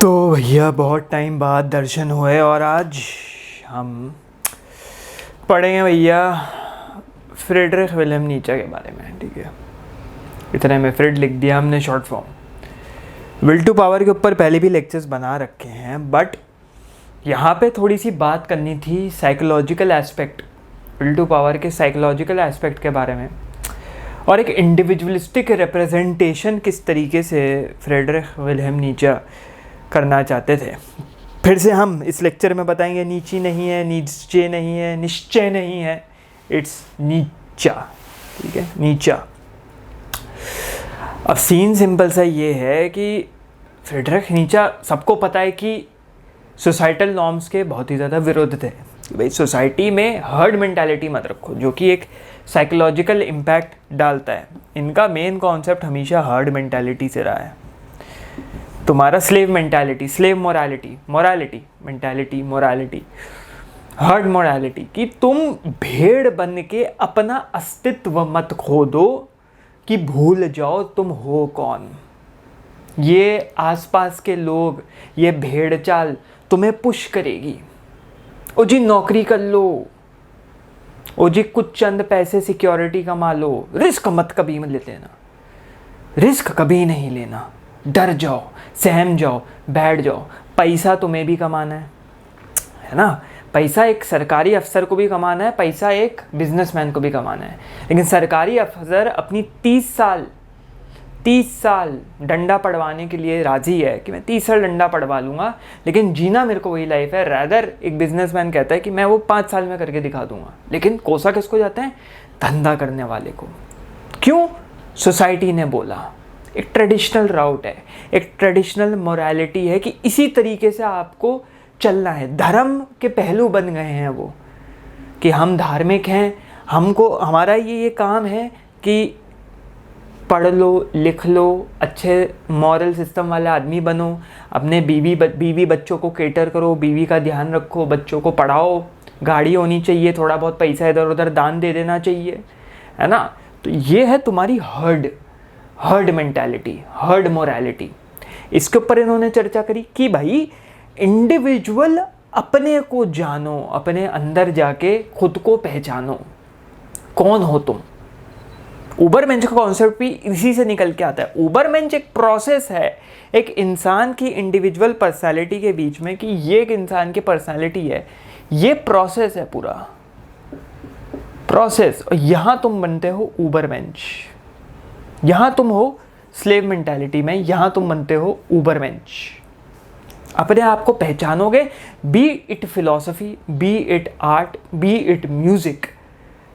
तो भैया बहुत टाइम बाद दर्शन हुए और आज हम पढ़ेंगे भैया फ्रेडरिख विलियम नीचे के बारे में। ठीक है, इतने में फ्रेड लिख दिया हमने short form. Will to power के ऊपर पहले भी लेक्चर्स बना रखे हैं, बट यहाँ पे थोड़ी सी बात करनी थी psychological aspect, will to power के साइकोलॉजिकल एस्पेक्ट के बारे में, और एक इंडिविजुअलिस्टिक रिप्रेजेंटेशन किस तरीके से फ्रेडरिख विलियम नीचे करना चाहते थे। फिर से हम इस लेक्चर में बताएंगे नीची नहीं है, नीचे नहीं है, निश्चय नहीं है, इट्स नीचा। ठीक है, नीचा। अब सीन सिंपल सा ये है कि फ्रेडरिख नीचा, सबको पता है कि सोसाइटल नॉर्म्स के बहुत ही ज़्यादा विरुद्ध थे। भाई सोसाइटी में हर्ड मेंटालिटी मत रखो, जो कि एक साइकोलॉजिकल इम्पैक्ट डालता है। इनका मेन कॉन्सेप्ट हमेशा हर्ड मेंटालिटी से रहा है। तुम्हारा slave mentality, slave morality, morality mentality, morality, heard morality, कि तुम भेड़ बन के अपना अस्तित्व मत खो दो, कि भूल जाओ तुम हो कौन। ये आसपास के लोग, ये भेड़ चाल तुम्हें पुश करेगी। ओ जी नौकरी कर लो, ओ जी कुछ चंद पैसे सिक्योरिटी कमा लो, रिस्क मत कभी मत लेना, रिस्क कभी नहीं लेना, डर जाओ, सहम जाओ, बैठ जाओ। पैसा तुम्हें भी कमाना है ना, पैसा एक सरकारी अफसर को भी कमाना है, पैसा एक बिजनेसमैन को भी कमाना है। लेकिन सरकारी अफसर अपनी 30 साल डंडा पड़वाने के लिए राजी है कि मैं 30 साल डंडा पड़वा लूँगा, लेकिन जीना मेरे को वही लाइफ है। रैदर एक बिजनेसमैन कहता है कि मैं वो 5 साल में करके दिखा दूंगा। लेकिन कोसा किसको जाते हैं? धंधा करने वाले को। क्यों? सोसाइटी ने बोला। एक ट्रेडिशनल राउट है, एक ट्रेडिशनल मोरालिटी है कि इसी तरीके से आपको चलना है। धर्म के पहलू बन गए हैं वो, कि हम धार्मिक हैं, हमको हमारा ये काम है कि पढ़ लो, लिख लो, अच्छे मॉरल सिस्टम वाला आदमी बनो, अपने बीवी बच्चों को केटर करो, बीवी का ध्यान रखो, बच्चों को पढ़ाओ, गाड़ी होनी चाहिए, थोड़ा बहुत पैसा इधर उधर दान दे देना चाहिए, है ना। तो ये है तुम्हारी हर्ड मेंटालिटी, हर्ड मोरालिटी। इसके ऊपर इन्होंने चर्चा करी कि भाई इंडिविजुअल अपने को जानो, अपने अंदर जाके खुद को पहचानो, कौन हो तुम। उबरमेंश का कॉन्सेप्ट भी इसी से निकल के आता है। उबरमेंश एक प्रोसेस है, एक इंसान की इंडिविजुअल पर्सनालिटी के बीच में, कि ये एक इंसान की पर्सनालिटी है, ये प्रोसेस है, पूरा प्रोसेस। और यहां तुम बनते हो उबरमेंश, यहां तुम हो स्लेव मेंटालिटी में, यहां तुम बनते हो उबरमेंश। अपने आप को पहचानोगे, be it philosophy, be it art, be it music,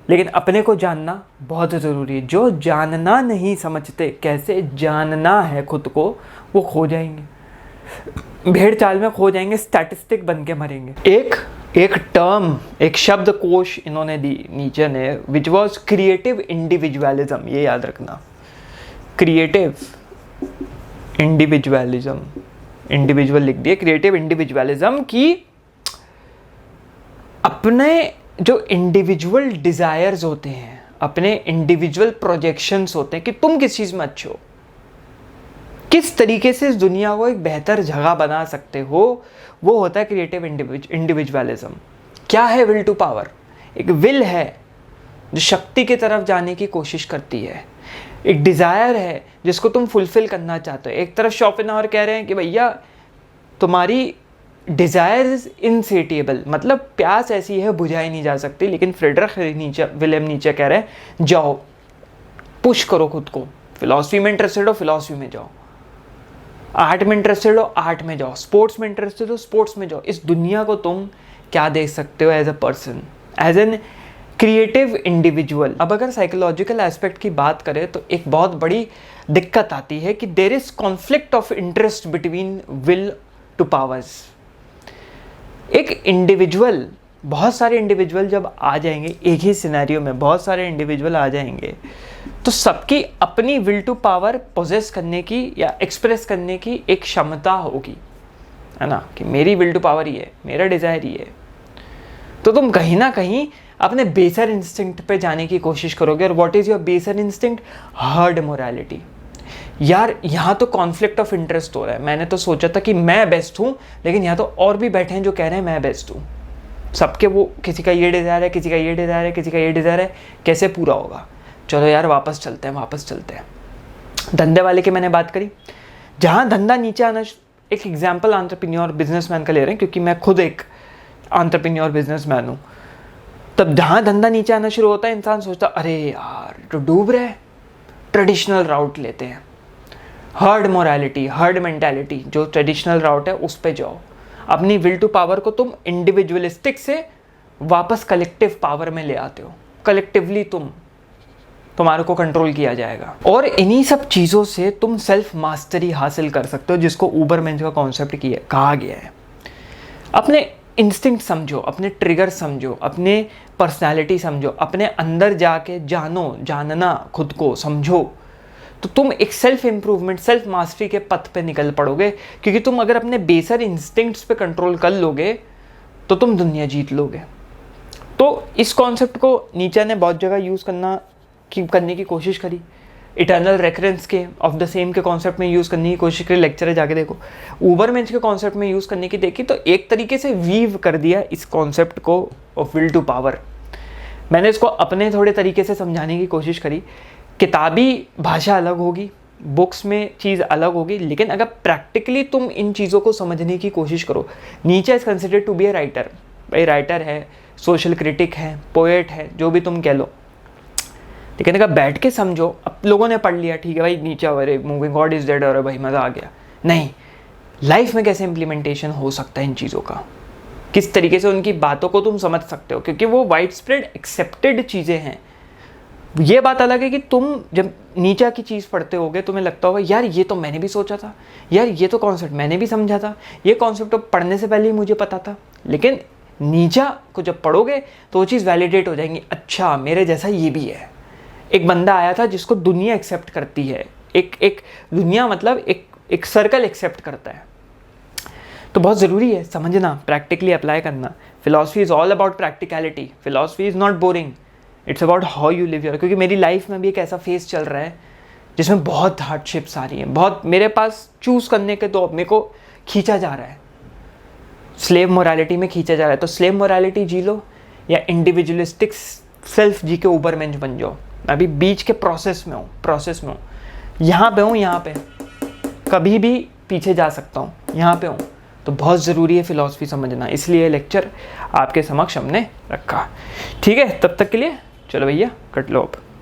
लेकिन अपने को जानना बहुत ज़रूरी है। जो जानना नहीं समझते कैसे जानना है खुद को, वो खो जाएंगे, भेड़ चाल में खो जाएंगे, स्टैटिस्टिक बन के मरेंगे। एक टर्म, एक शब्द कोश इन्होंने दी नीचे ने, विच वॉज क्रिएटिव इंडिविजुअलिज्म। ये याद रखना, क्रिएटिव इंडिविजुअलिज्म, इंडिविजुअल लिख दिए, क्रिएटिव इंडिविजुअलिज्म, की अपने जो इंडिविजुअल डिजायर्स होते हैं, अपने इंडिविजुअल प्रोजेक्शंस होते हैं कि तुम किस चीज में अच्छे हो, किस तरीके से इस दुनिया को एक बेहतर जगह बना सकते हो, वो होता है क्रिएटिव इंडिविजुअलिज्म। क्या है विल टू पावर? एक विल है जो शक्ति की तरफ जाने की कोशिश करती है, एक डिजायर है जिसको तुम फुलफिल करना चाहते हो। एक तरफ शोपेनहावर कह रहे हैं कि भैया तुम्हारी डिजायर इज इनसेटिएबल, मतलब प्यास ऐसी है बुझाई नहीं जा सकती। लेकिन फ्रेडरिख विलियम नीचे कह रहे हैं जाओ, पुश करो खुद को। फिलॉसफी में इंटरेस्टेड हो, फिलॉसफी में जाओ, आर्ट में इंटरेस्टेड हो, आर्ट में जाओ, स्पोर्ट्स में इंटरेस्टेड हो, स्पोर्ट्स में जाओ। इस दुनिया को तुम क्या देख सकते हो as a person, as an creative individual. अब अगर साइकोलॉजिकल एस्पेक्ट की बात करें तो एक बहुत बड़ी दिक्कत आती है कि there is conflict of interest between will to powers. एक इंडिविजुअल, बहुत सारे इंडिविजुअल जब आ जाएंगे एक ही सिनेरियो में, बहुत सारे इंडिविजुअल आ जाएंगे, तो सबकी अपनी विल टू पावर पोजेस करने की या एक्सप्रेस करने की एक क्षमता होगी, है ना, कि मेरी विल टू पावर ही है, मेरा डिजायर ही है। तो तुम कहीं ना कहीं अपने बेसर इंस्टिंक्ट पे जाने की कोशिश करोगे। और व्हाट इज योर बेसर इंस्टिंक्ट? Heard morality. यार यहाँ तो कॉन्फ्लिक्ट ऑफ इंटरेस्ट हो रहा है, मैंने तो सोचा था कि मैं बेस्ट हूँ, लेकिन यहाँ तो और भी बैठे हैं जो कह रहे हैं मैं बेस्ट हूँ। सबके वो, किसी का ये डिज़ायर है, किसी का ये डिज़ायर है, किसी का ये डिज़ायर है, कैसे पूरा होगा? चलो यार वापस चलते हैं। धंधे वाले की मैंने बात करी, जहाँ धंधा नीचे आना, एक एग्जाम्पल एंटरप्रेन्योर बिजनेसमैन का ले रहे हैं क्योंकि मैं खुद एक एंटरप्रेन्योर बिजनेसमैन हूँ। तब जहाँ धंधा नीचे आना शुरू होता है, इंसान सोचता अरे यार तो डूब रहे हैं, ट्रेडिशनल राउट लेते हैं, हर्ड मोरालिटी, हर्ड मेंटालिटी, जो ट्रेडिशनल राउट है उस पे जाओ। अपनी विल टू पावर को तुम इंडिविजुअलिस्टिक से वापस कलेक्टिव पावर में ले आते हो। कलेक्टिवली तुम्हारे को कंट्रोल किया जाएगा, और इन्हीं सब चीज़ों से तुम सेल्फ मास्टरी हासिल कर सकते हो, जिसको ऊबरमेंस का कॉन्सेप्ट कहा गया है। अपने इंस्टिंक्ट समझो, अपने ट्रिगर समझो, अपने पर्सनालिटी समझो, अपने अंदर जाके जानना खुद को समझो, तो तुम एक सेल्फ इम्प्रूवमेंट, सेल्फ मास्टरी के पथ पे निकल पड़ोगे। क्योंकि तुम अगर अपने बेसर इंस्टिंक्ट्स पे कंट्रोल कर लोगे तो तुम दुनिया जीत लोगे। तो इस कॉन्सेप्ट को नीचे ने बहुत जगह यूज़ करने की कोशिश करी। इटर्नल रेकरेंस के ऑफ द सेम के कॉन्सेप्ट में यूज़ करने की कोशिश करी, लेक्चर जाके देखो। ऊबरमेंस के कॉन्सेप्ट में यूज़ करने की देखी तो एक तरीके से वीव कर दिया इस कॉन्सेप्ट को ऑफ विल टू पावर। मैंने इसको अपने थोड़े तरीके से समझाने की कोशिश करी। किताबी भाषा अलग होगी, बुक्स में चीज़ अलग होगी, लेकिन अगर प्रैक्टिकली तुम इन चीज़ों को समझने की कोशिश करो। Nietzsche is considered to be a writer, भाई राइटर है, सोशल क्रिटिक है, पोएट है, जो भी तुम कह लो, लेकिन अगर बैठ के समझो। अब लोगों ने पढ़ लिया, ठीक है भाई, नीचे अरे मूविंग गॉड इज डेड, और भाई मज़ा आ गया, नहीं, लाइफ में कैसे इम्प्लीमेंटेशन हो सकता है इन चीज़ों का, किस तरीके से उनकी बातों को तुम समझ सकते हो, क्योंकि वो वाइड स्प्रेड एक्सेप्टेड चीज़ें हैं। ये बात अलग है कि तुम जब नीचा की चीज़ पढ़ते होगे तुम्हें लगता होगा यार ये तो मैंने भी सोचा था, यार ये तो कॉन्सेप्ट मैंने भी समझा था, ये कॉन्सेप्ट तो पढ़ने से पहले ही मुझे पता था। लेकिन नीचा को जब पढ़ोगे तो वो चीज़ वैलिडेट हो जाएंगी, अच्छा मेरे जैसा ये भी है। एक बंदा आया था जिसको दुनिया एक्सेप्ट करती है, एक दुनिया मतलब एक सर्कल एक्सेप्ट करता है। तो बहुत ज़रूरी है समझना, प्रैक्टिकली अप्लाई करना। Philosophy is all about practicality, philosophy is not boring, it's about how you live your. क्योंकि मेरी लाइफ में भी एक ऐसा फेज चल रहा है जिसमें बहुत हार्डशिप्स आ रही हैं, बहुत मेरे पास चूज़ करने के, तो मेरे को खींचा जा रहा है, स्लेव मोरालिटी में खींचा जा रहा है। तो स्लेव मोरालिटी जी लो या इंडिविजुअलिस्टिक सेल्फ जी के ऊबरमेंस बन जाओ। अभी बीच के प्रोसेस में हूँ, यहाँ पे हूँ, यहाँ पे कभी भी पीछे जा सकता हूँ, यहाँ पे हूँ। तो बहुत ज़रूरी है फिलॉसफी समझना, इसलिए लेक्चर आपके समक्ष हमने रखा। ठीक है, तब तक के लिए चलो भैया कट लो अब।